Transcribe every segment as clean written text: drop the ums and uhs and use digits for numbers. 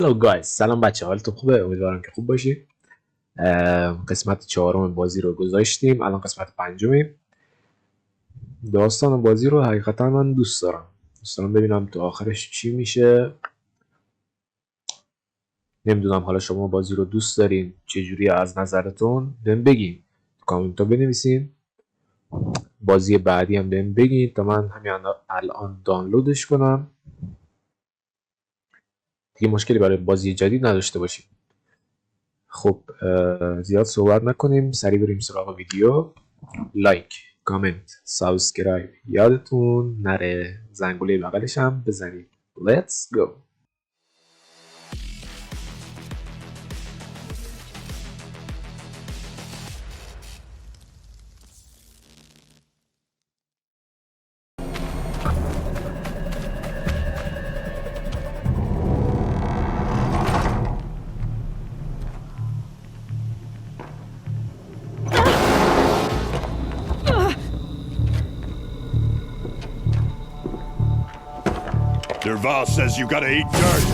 هلو گایز، سلام بچه، حالتون خوبه؟ امیدوارم که خوب باشید. قسمت چهارم بازی رو گذاشتیم، الان قسمت پنجمیم. داستان بازی رو حقیقتا من دوست دارم ببینم تو آخرش چی میشه. نمیدونم حالا شما بازی رو دوست دارین چجوری از نظرتون بهم بگین، تو کامنت ها بنویسین. بازی بعدی هم بهم بگین تا من همین الان دانلودش کنم، دیگه مشکلی برای بازی جدید نداشته باشیم. خب زیاد صحبت نکنیم، سریع بریم سراغ ویدیو. لایک، کامنت، سابسکرایب یادتون نره، زنگوله بغلش هم بزنید. Let's go. Derval says you gotta eat dirt.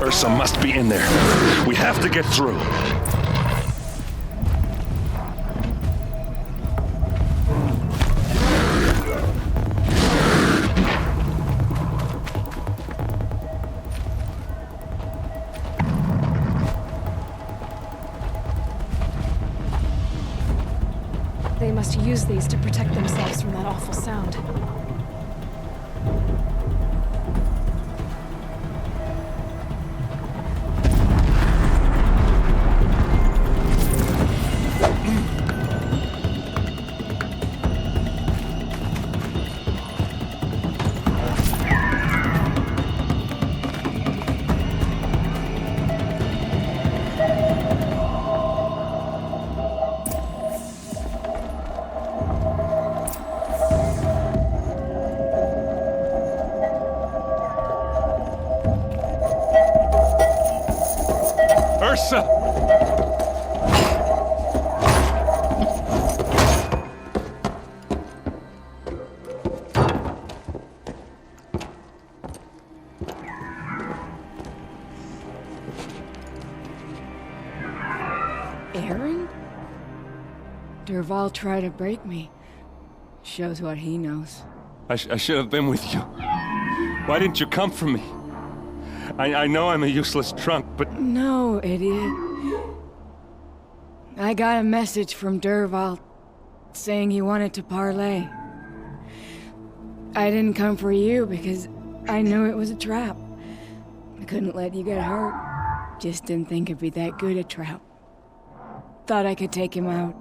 Ursa must be in there. We have to get through. They must use these to protect themselves from that awful sound. Ursa! Aaron? Derval tried to break me. Shows what he knows. I should have been with you. Why didn't you come for me? I know I'm a useless trunk, but... No, idiot. I got a message from Derval saying he wanted to parlay. I didn't come for you because I knew it was a trap. I couldn't let you get hurt. Just didn't think it'd be that good a trap. Thought I could take him out.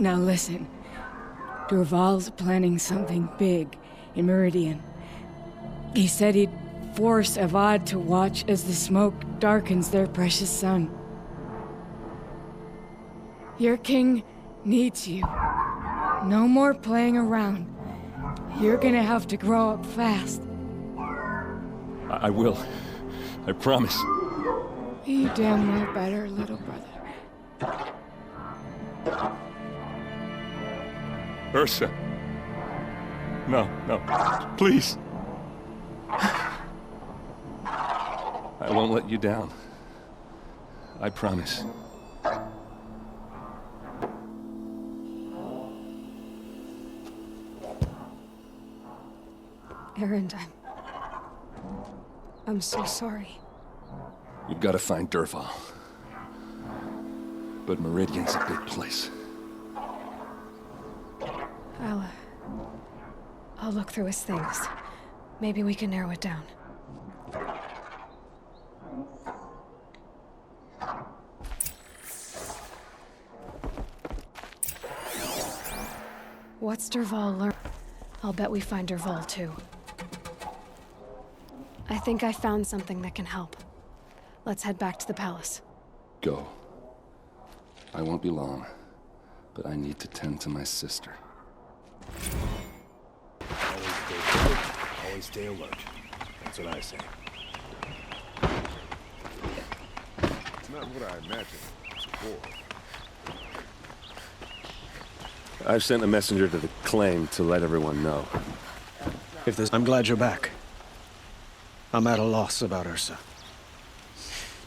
Now listen. Derval's planning something big in Meridian. He said he'd force Avad to watch as the smoke darkens their precious sun. Your king needs you. No more playing around. You're gonna have to grow up fast. I will. I promise. You damn well better, little brother. Ursa. No, no. Please. I won't let you down. I promise. Aaron, I'm so sorry. You've got to find Derval. But Meridian's a big place. I'll look through his things. Maybe we can narrow it down. What's Derval learn? I'll bet we find Derval too. I think I found something that can help. Let's head back to the palace. Go. I won't be long, but I need to tend to my sister. Always stay alert. That's what I say. It's not what I imagined. It's a war. I've sent a messenger to the claim to let everyone know. I'm glad you're back. I'm at a loss about Ursa.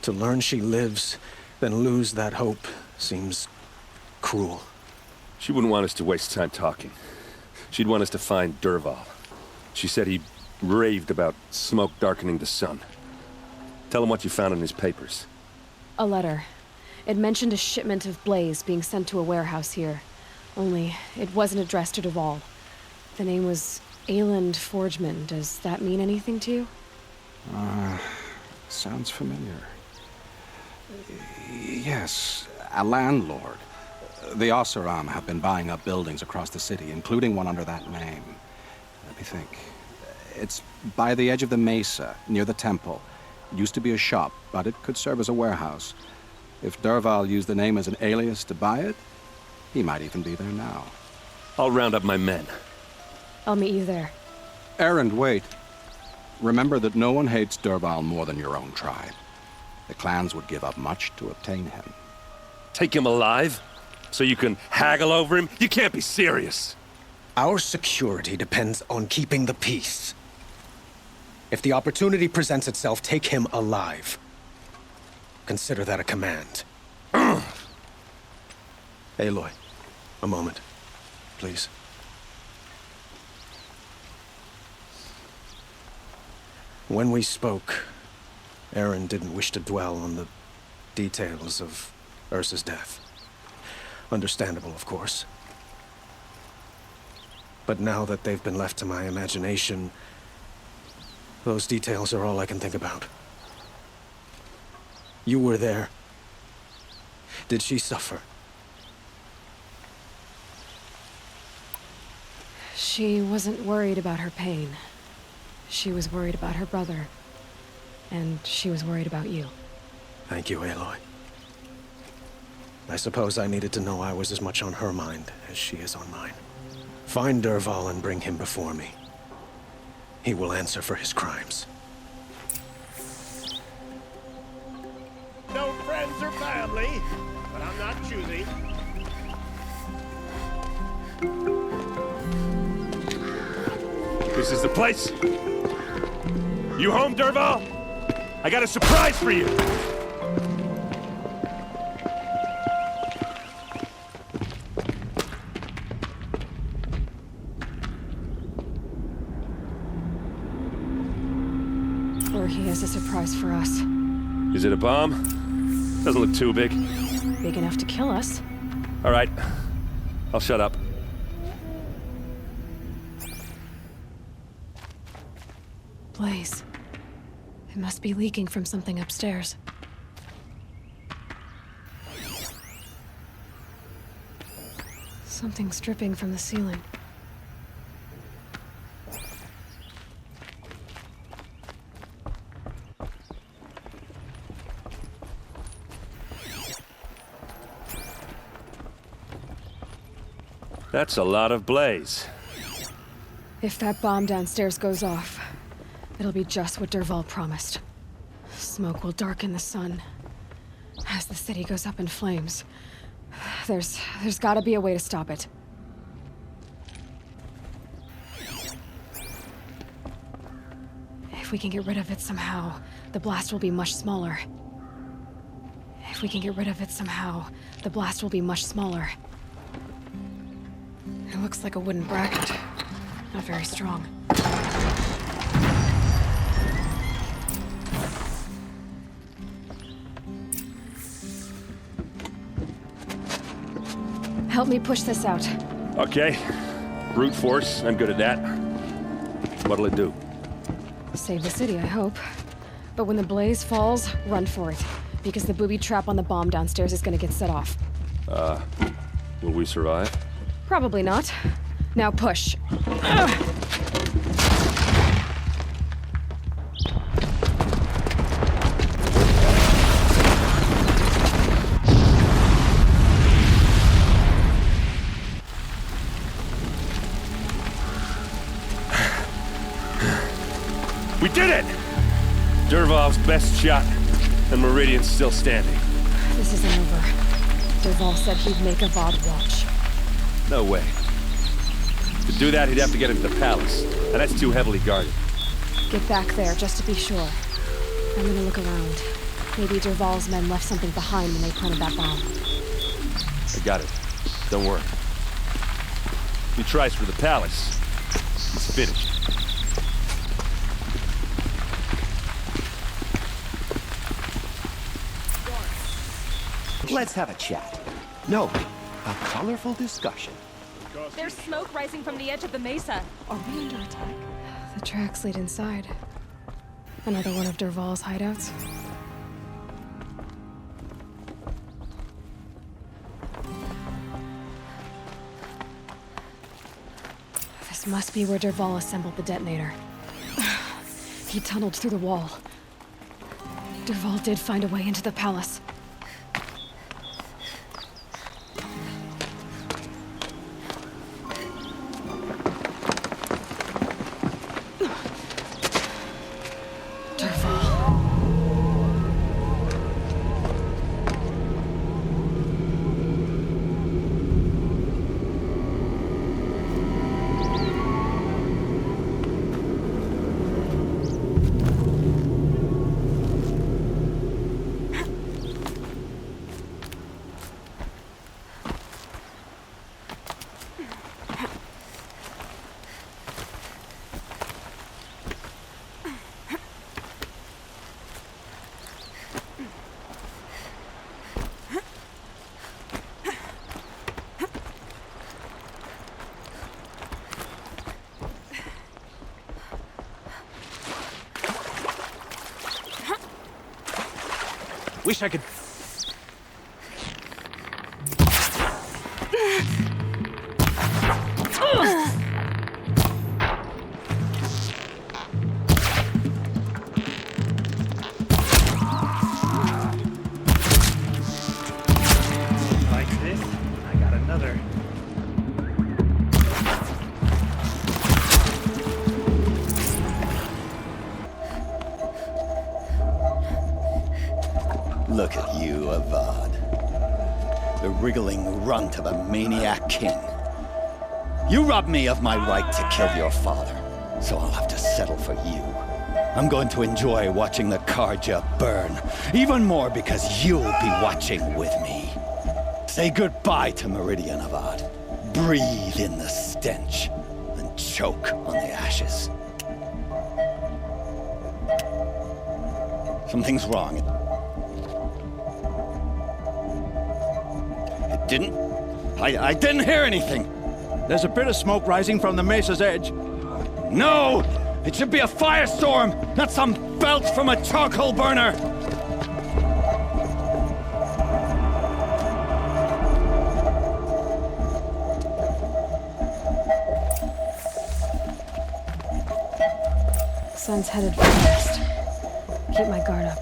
To learn she lives, then lose that hope, seems cruel. She wouldn't want us to waste time talking. She'd want us to find Derval. She said he raved about smoke darkening the sun. Tell him what you found in his papers. A letter. It mentioned a shipment of blaze being sent to a warehouse here. Only, it wasn't addressed to Derval. The name was Ayland Forgeman. Does that mean anything to you? Sounds familiar. Yes, a landlord. The Oseram have been buying up buildings across the city, including one under that name. Let me think. It's by the edge of the mesa, near the temple. Used to be a shop, but it could serve as a warehouse. If Derval used the name as an alias to buy it, he might even be there now. I'll round up my men. I'll meet you there. Errand, wait. Remember that no one hates Derval more than your own tribe. The clans would give up much to obtain him. Take him alive? So you can haggle over him? You can't be serious. Our security depends on keeping the peace. If the opportunity presents itself, take him alive. Consider that a command. Aloy, a moment, please. When we spoke, Aaron didn't wish to dwell on the details of Ursa's death. Understandable, of course. But now that they've been left to my imagination, those details are all I can think about. You were there. Did she suffer? She wasn't worried about her pain. She was worried about her brother. And she was worried about you. Thank you, Aloy. I suppose I needed to know I was as much on her mind as she is on mine. Find Derval and bring him before me. He will answer for his crimes. No friends or family, but I'm not choosy. This is the place. You home, Derval? I got a surprise for you. Or he has a surprise for us. Is it a bomb? Doesn't look too big. Big enough to kill us. All right. I'll shut up. Blaze. It must be leaking from something upstairs. Something's dripping from the ceiling. That's a lot of blaze. If that bomb downstairs goes off, it'll be just what Dervahl promised. Smoke will darken the sun. As the city goes up in flames, there's gotta be a way to stop it. If we can get rid of it somehow, the blast will be much smaller. If we can get rid of it somehow, the blast will be much smaller. It looks like a wooden bracket. Not very strong. Help me push this out. Okay. Brute force, I'm good at that. What'll it do? Save the city, I hope. But when the blaze falls, run for it. Because the booby trap on the bomb downstairs is gonna get set off. Will we survive? Probably not. Now push. We did it! Dervahl's best shot, and Meridian's still standing. This isn't over. Dervahl said he'd make a Avad watch. No way. To do that, he'd have to get into the palace, and that's too heavily guarded. Get back there, just to be sure. I'm gonna look around. Maybe Dervahl's men left something behind when they planted that bomb. I got it. Don't worry. If he tries for the palace, he's finished. Let's have a chat. No, a colorful discussion. There's smoke rising from the edge of the mesa. Are we under attack? The tracks lead inside. Another one of Dervahl's hideouts. This must be where Dervahl assembled the detonator. He tunneled through the wall. Dervahl did find a way into the palace. Wish I could... Like this? I got another. Look at you, Avad. The wriggling runt of a maniac king. You robbed me of my right to kill your father, so I'll have to settle for you. I'm going to enjoy watching the Karja burn, even more because you'll be watching with me. Say goodbye to Meridian, Avad. Breathe in the stench, and choke on the ashes. Something's wrong. It didn't... I didn't hear anything. There's a bit of smoke rising from the mesa's edge. No! It should be a firestorm, not some belch from a charcoal burner! Sun's headed for the west. Keep my guard up.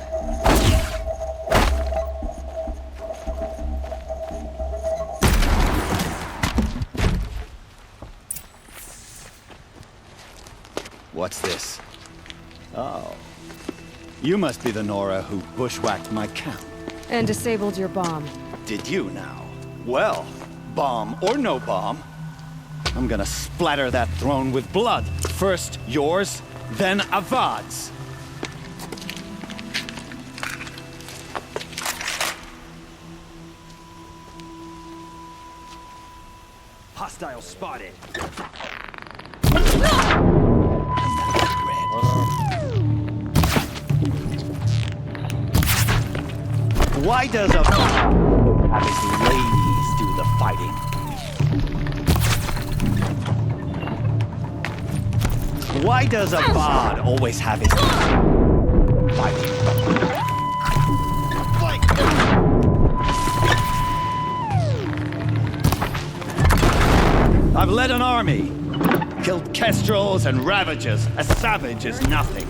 What's this? Oh. You must be the Nora who bushwhacked my camp. And disabled your bomb. Did you now? Well, bomb or no bomb, I'm gonna splatter that throne with blood. First yours, then Avad's. Hostile spotted. Why does a have his ladies do the fighting? Why does a bod always have his fighting? I've led an army, killed kestrels and ravagers. A savage is nothing.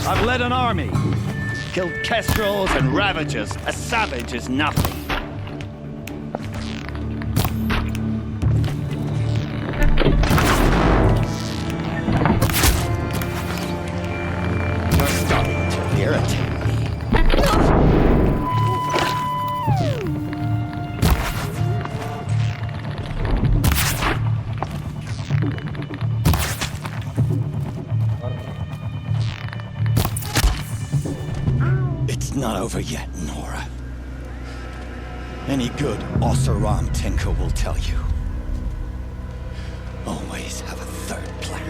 I've led an army, killed kestrels and ravagers. A savage is nothing. You're starting to irritate me. It's not over yet, Nora. Any good Oseram tinker will tell you. Always have a third plan.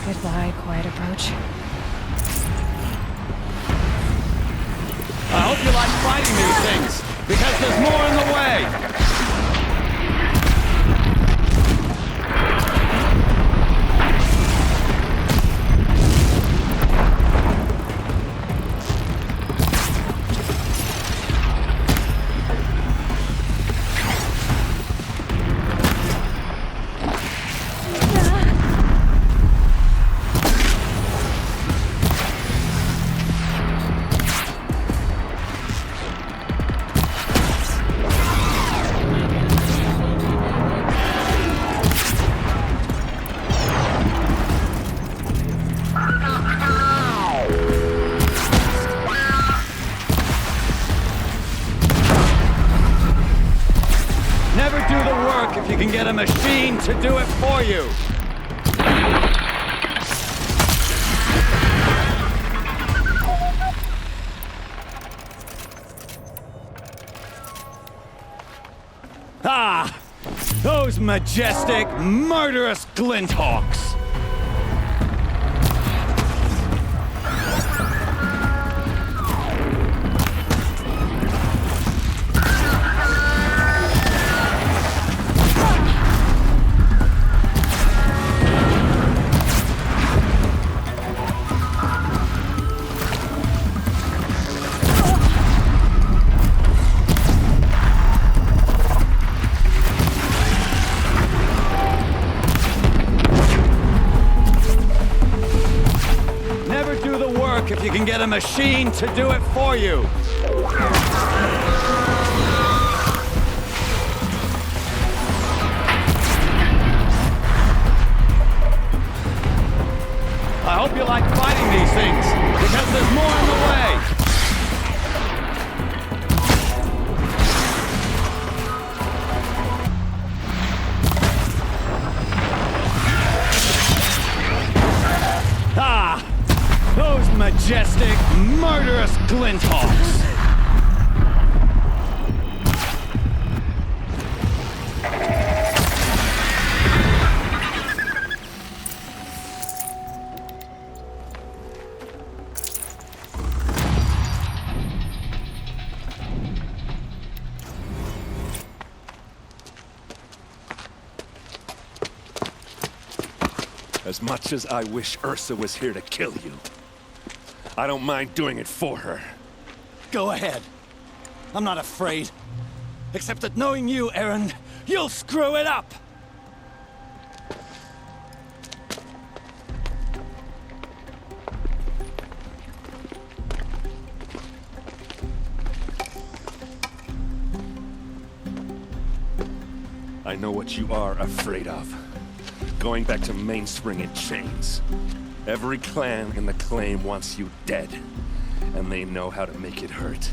Goodbye, quiet approach. I hope you like fighting these things, because there's more in the way. Never do the work if you can get a machine to do it for you. Ah! Those majestic, murderous glinthawks! If you can get a machine to do it for you. I hope you like fighting these things, because there's more in the way. Ah! Those majestic, murderous glinthawks! As much as I wish Ursa was here to kill you, I don't mind doing it for her. Go ahead. I'm not afraid. Except that knowing you, Aaron, you'll screw it up! I know what you are afraid of. Going back to Mainspring in chains. Every clan in the claim wants you dead. And they know how to make it hurt.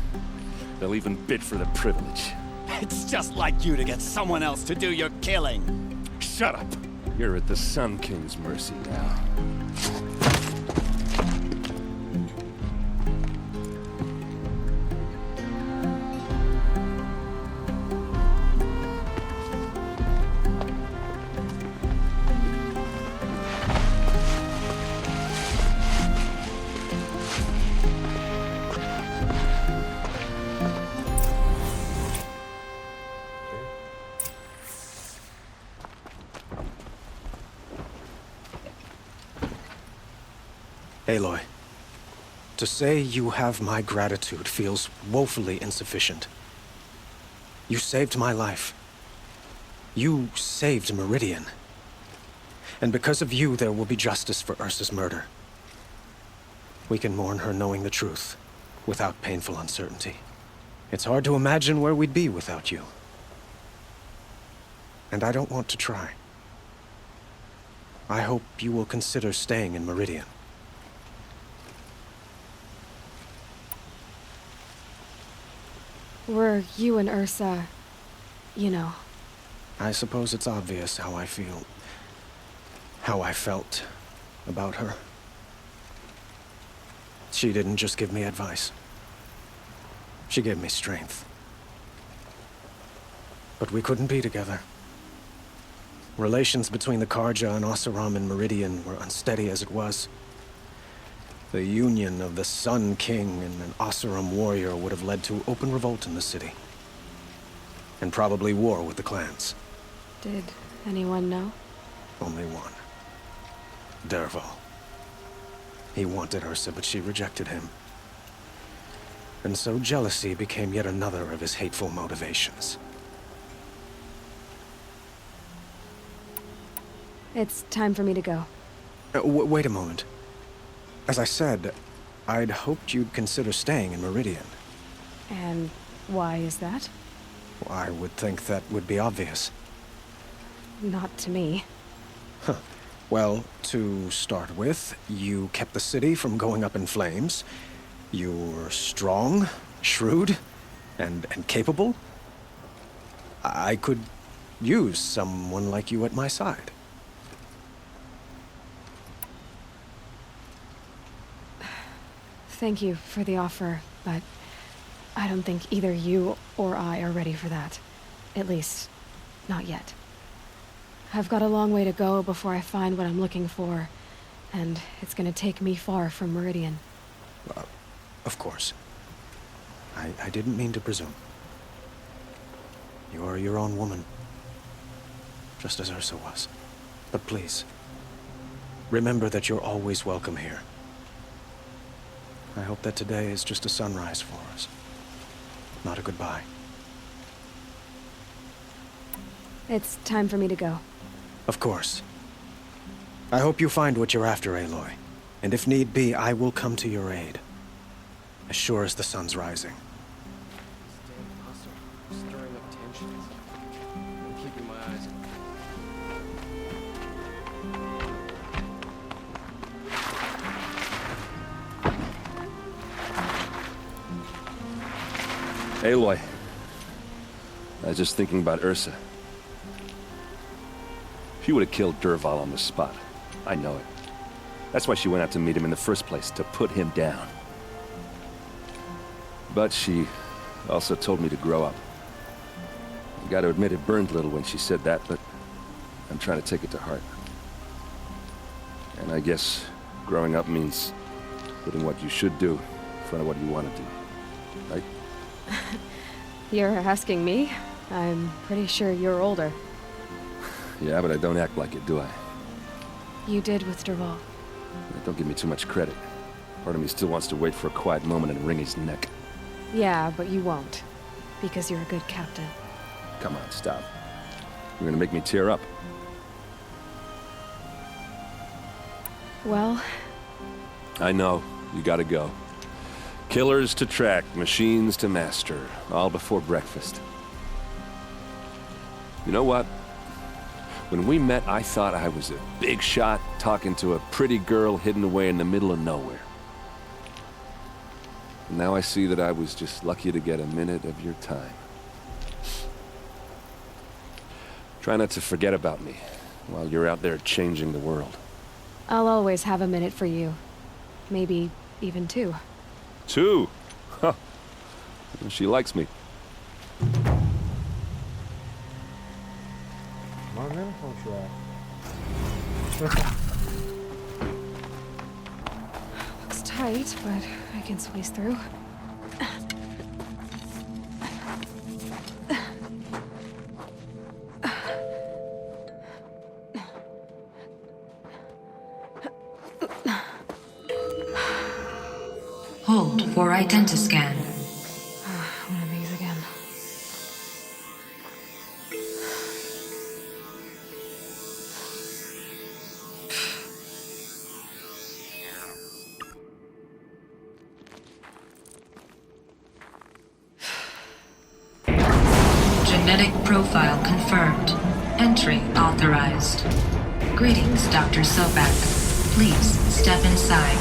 They'll even bid for the privilege. It's just like you to get someone else to do your killing. Shut up! You're at the Sun King's mercy now. Aloy, to say you have my gratitude feels woefully insufficient. You saved my life. You saved Meridian. And because of you, there will be justice for Ursa's murder. We can mourn her knowing the truth, without painful uncertainty. It's hard to imagine where we'd be without you. And I don't want to try. I hope you will consider staying in Meridian. Were you and Ursa, you know? I suppose it's obvious how I feel. How I felt about her. She didn't just give me advice. She gave me strength. But we couldn't be together. Relations between the Karja and Oseram and Meridian were unsteady as it was. The union of the Sun King and an Oseram warrior would have led to open revolt in the city. And probably war with the clans. Did anyone know? Only one. Dervahl. He wanted Ursa, but she rejected him. And so jealousy became yet another of his hateful motivations. It's time for me to go. Wait a moment. As I said, I'd hoped you'd consider staying in Meridian. And why is that? I would think that would be obvious. Not to me. Huh. Well, to start with, you kept the city from going up in flames. You were strong, shrewd, and capable. I could use someone like you at my side. Thank you for the offer, but I don't think either you or I are ready for that. At least, not yet. I've got a long way to go before I find what I'm looking for, and it's gonna take me far from Meridian. Of course. I didn't mean to presume. You're your own woman. Just as Ursa was. But please, remember that you're always welcome here. I hope that today is just a sunrise for us. Not a goodbye. It's time for me to go. Of course. I hope you find what you're after, Aloy. And if need be, I will come to your aid. As sure as the sun's rising. Stirring up tensions. I'm keeping my eyes open. Aloy. I was just thinking about Ursa. She would have killed Dervahl on the spot. I know it. That's why she went out to meet him in the first place, to put him down. But she also told me to grow up. I gotta admit it burned a little when she said that, but I'm trying to take it to heart. And I guess growing up means putting what you should do in front of what you want to do, right? You're asking me? I'm pretty sure you're older. Yeah, but I don't act like it, do I? You did with Dervahl. Don't give me too much credit. Part of me still wants to wait for a quiet moment and wring his neck. Yeah, but you won't. Because you're a good captain. Come on, stop. You're gonna make me tear up. Well, I know. You gotta go. Killers to track, machines to master. All before breakfast. You know what? When we met, I thought I was a big shot talking to a pretty girl hidden away in the middle of nowhere. And now I see that I was just lucky to get a minute of your time. Try not to forget about me while you're out there changing the world. I'll always have a minute for you. Maybe even 2. 2? Huh. She likes me. Looks tight, but I can squeeze through. Hold for identiscan. One of these again. Genetic profile confirmed. Entry authorized. Greetings, Dr. Sobek. Please step inside.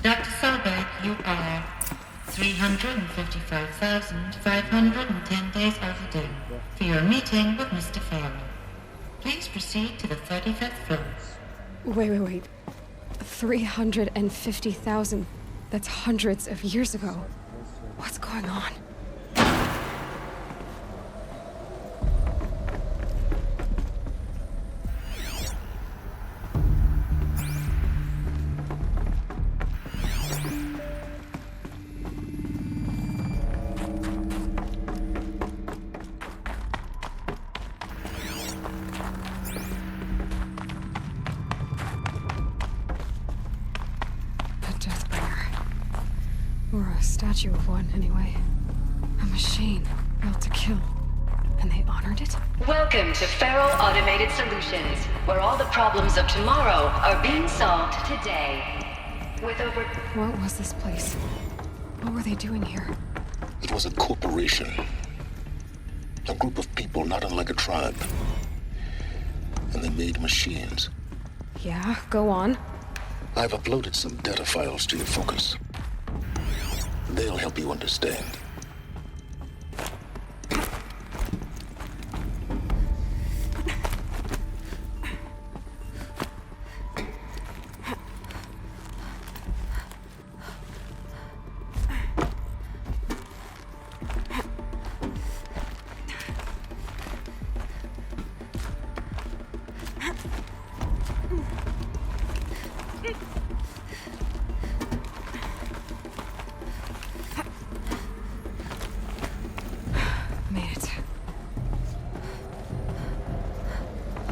Dr. Sobek, you are 355,510 days overdue for your meeting with Mr. Farrell. Please proceed to the 35th floor. Wait. 350,000. That's hundreds of years ago. What's going on? Or a statue of one, anyway. A machine built to kill. And they honored it? Welcome to Farrell Automated Solutions, where all the problems of tomorrow are being solved today. With over... What was this place? What were they doing here? It was a corporation. A group of people not unlike a tribe. And they made machines. Yeah, go on. I've uploaded some data files to your focus. They'll help you understand.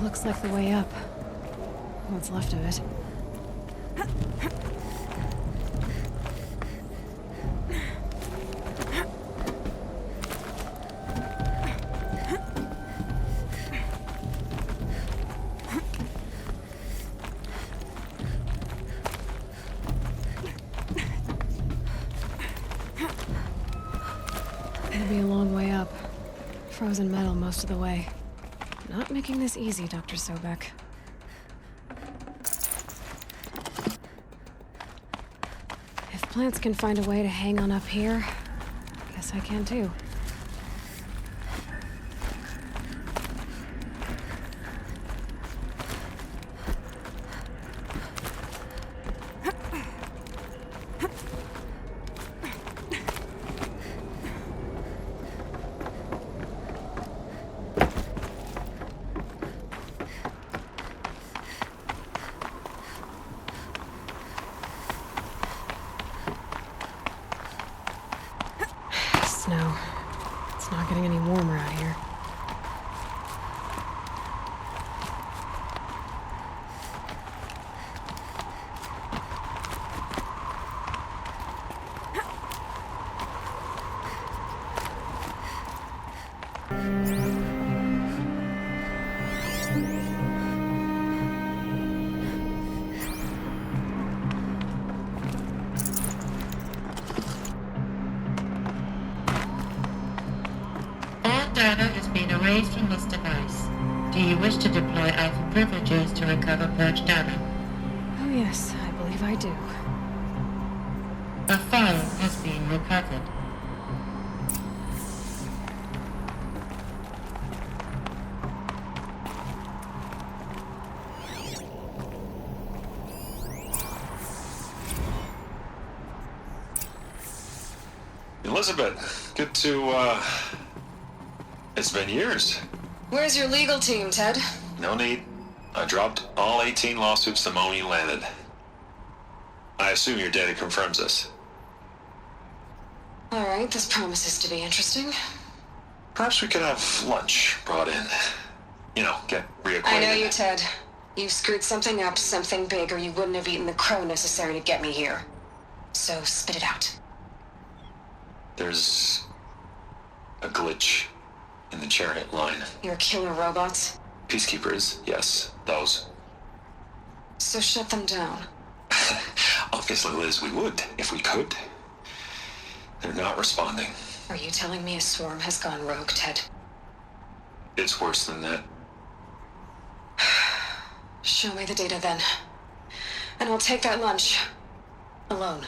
Looks like the way up. What's left of it. It'll be a long way up. Frozen metal most of the way. Not making this easy, Dr. Sobek. If plants can find a way to hang on up here, I guess I can too. snow. It's not getting any warmer out here. Data has been erased from this device. Do you wish to deploy Alpha privileges to recover purged data? Oh yes, I believe I do. A file has been recovered. Elizabeth, good to, It's been years. Where's your legal team, Ted? No need. I dropped all 18 lawsuits the moment you landed. I assume your data confirms this. All right, this promises to be interesting. Perhaps we could have lunch brought in. You know, get reacquainted. I know you, Ted. You screwed something up, something big, or you wouldn't have eaten the crow necessary to get me here. So spit it out. There's a glitch in the chariot line. Your killer robots? Peacekeepers, yes, those. So shut them down. Obviously, Liz, we would, if we could. They're not responding. Are you telling me a swarm has gone rogue, Ted? It's worse than that. Show me the data then. And I'll take that lunch. Alone.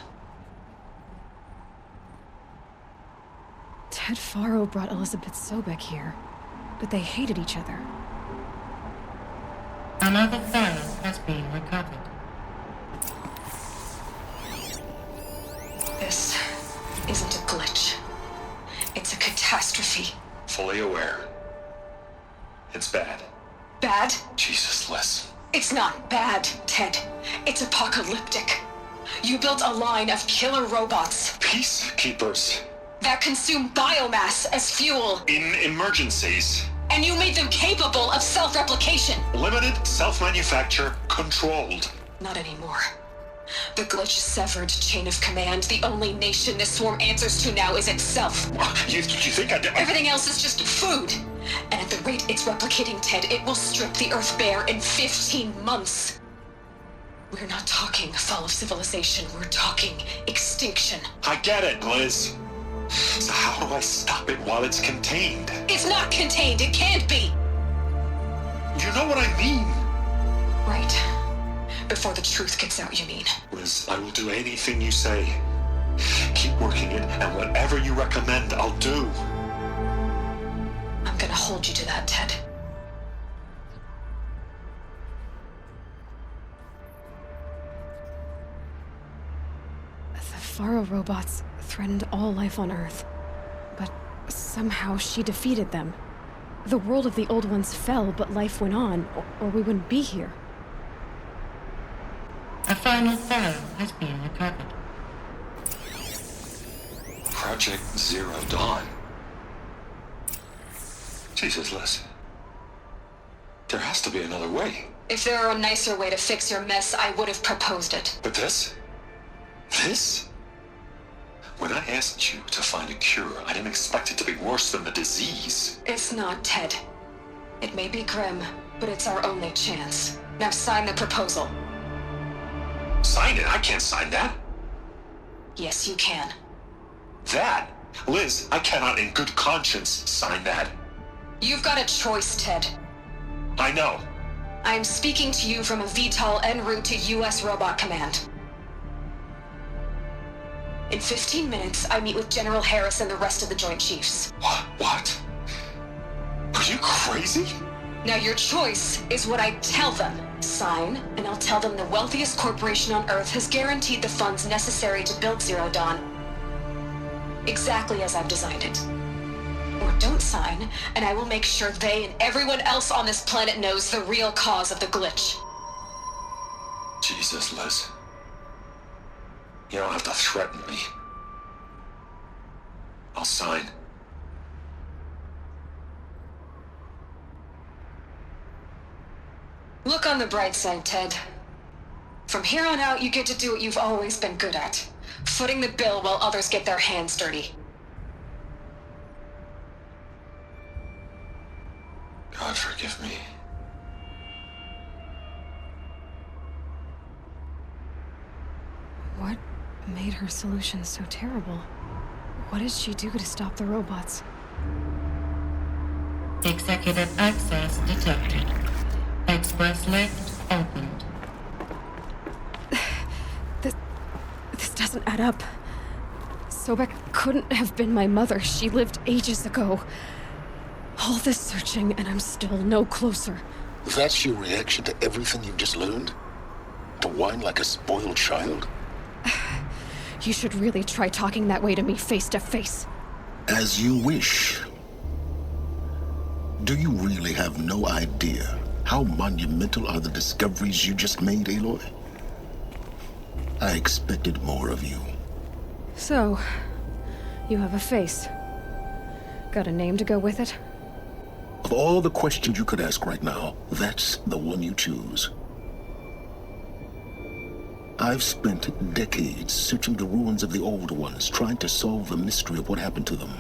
Ted Faro brought Elizabeth Sobek here, but they hated each other. Another file has been recovered. This isn't a glitch. It's a catastrophe. Fully aware. It's bad. Bad? Jesus, Liz. It's not bad, Ted. It's apocalyptic. You built a line of killer robots. Peacekeepers. That consume biomass as fuel. In emergencies. And you made them capable of self-replication. Limited, self-manufacture, controlled. Not anymore. The glitch severed chain of command. The only nation this swarm answers to now is itself. You think I did? Everything else is just food. And at the rate it's replicating, Ted, it will strip the Earth bare in 15 months. We're not talking fall of civilization. We're talking extinction. I get it, Liz. So how do I stop it while it's contained? It's not contained. It can't be. You know what I mean? Right. Before the truth gets out, you mean? Liz, I will do anything you say. Keep working it, and whatever you recommend, I'll do. I'm gonna hold you to that, Ted. The Faro robots threatened all life on Earth, but somehow she defeated them. The world of the old ones fell, but life went on, or we wouldn't be here. A final file has been recovered. Project Zero Dawn. Jesus, Liz. There has to be another way. If there were a nicer way to fix your mess, I would have proposed it. But this? This? When I asked you to find a cure, I didn't expect it to be worse than the disease. It's not, Ted. It may be grim, but it's our only chance. Now sign the proposal. Sign it? I can't sign that. Yes, you can. That? Liz, I cannot in good conscience sign that. You've got a choice, Ted. I know. I'm speaking to you from a VTOL en route to U.S. Robot Command. In 15 minutes, I meet with General Harris and the rest of the Joint Chiefs. What? Are you crazy? Now your choice is what I tell them. Sign, and I'll tell them the wealthiest corporation on Earth has guaranteed the funds necessary to build Zero Dawn. Exactly as I've designed it. Or don't sign, and I will make sure they and everyone else on this planet knows the real cause of the glitch. Jesus, Liz. You don't have to threaten me. I'll I'll sign. Look on the bright side, Ted. From here on out, you get to do what you've always been good at. Footing the bill while others get their hands dirty. God forgive me. What made her solution so terrible? What did she do to stop the robots? Executive access detected. Express lift opened. This doesn't add up. Sobek couldn't have been my mother. She lived ages ago. All this searching, and I'm still no closer. That's your reaction to everything you've just learned? To whine like a spoiled child? You should really try talking that way to me face to face. As you wish. Do you really have no idea how monumental are the discoveries you just made, Aloy? I expected more of you. So, you have a face. Got a name to go with it? Of all the questions you could ask right now, that's the one you choose. I've spent decades searching the ruins of the old ones, trying to solve the mystery of what happened to them.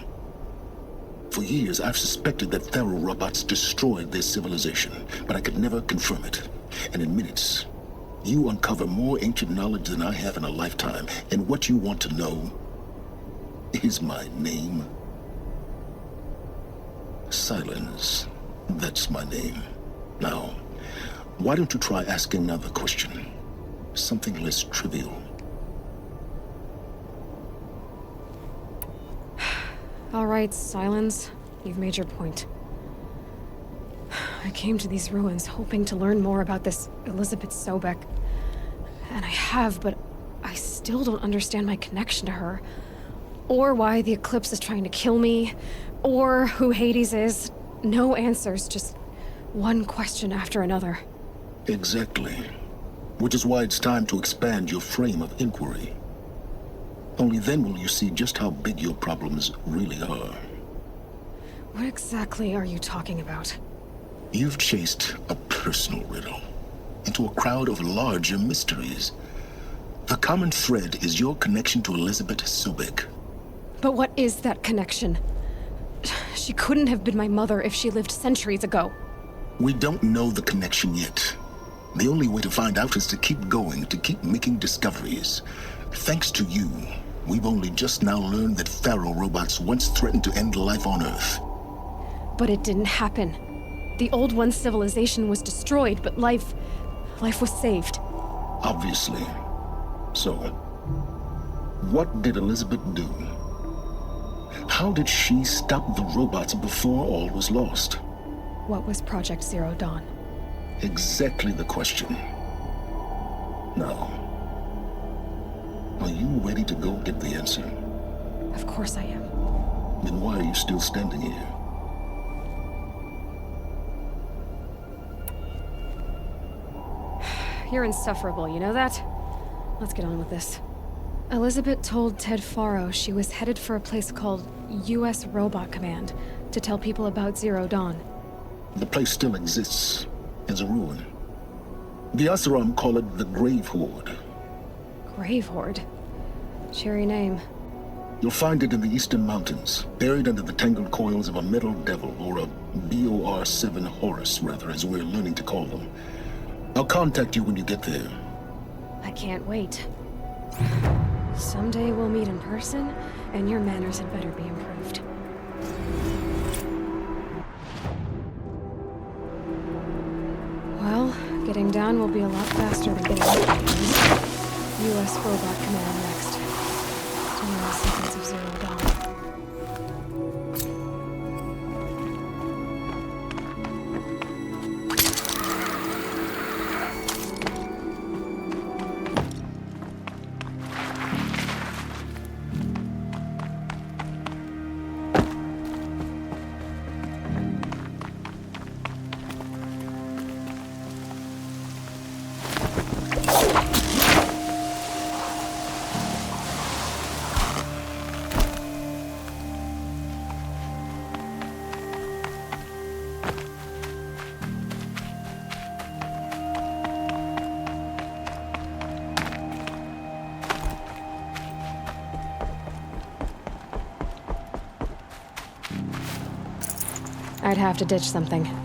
For years, I've suspected that Pharaoh robots destroyed their civilization, but I could never confirm it. And in minutes, you uncover more ancient knowledge than I have in a lifetime, and what you want to know is my name. Silence. That's my name. Now, why don't you try asking another question? Something less trivial. All right, Silence. You've made your point. I came to these ruins hoping to learn more about this Elizabeth Sobek. And I have, but I still don't understand my connection to her. Or why the Eclipse is trying to kill me. Or who Hades is. No answers, just one question after another. Exactly. Which is why it's time to expand your frame of inquiry. Only then will you see just how big your problems really are. What exactly are you talking about? You've chased a personal riddle into a crowd of larger mysteries. The common thread is your connection to Elizabeth Sobek. But what is that connection? She couldn't have been my mother if she lived centuries ago. We don't know the connection yet. The only way to find out is to keep going, to keep making discoveries. Thanks to you, we've only just now learned that Pharaoh robots once threatened to end life on Earth. But it didn't happen. The Old One's civilization was destroyed, but life was saved. Obviously. So, what did Elizabeth do? How did she stop the robots before all was lost? What was Project Zero Dawn? Exactly the question. Now, are you ready to go get the answer? Of course I am. Then why are you still standing here? You're insufferable, you know that? Let's get on with this. Elizabeth told Ted Faro she was headed for a place called U.S. Robot Command to tell people about Zero Dawn. The place still exists as a ruin. The Asuram call it the Grave Horde. Grave Horde? Cheery name. You'll find it in the eastern mountains, buried under the tangled coils of a metal devil, or a BOR-7 Horus, rather, as we're learning to call them. I'll contact you when you get there. I can't wait. Someday we'll meet in person, and your manners had better be improved. Well, getting down will be a lot faster than getting up. U.S. Robot Command next. General sequence of Zero Dawn. I'd have to ditch something.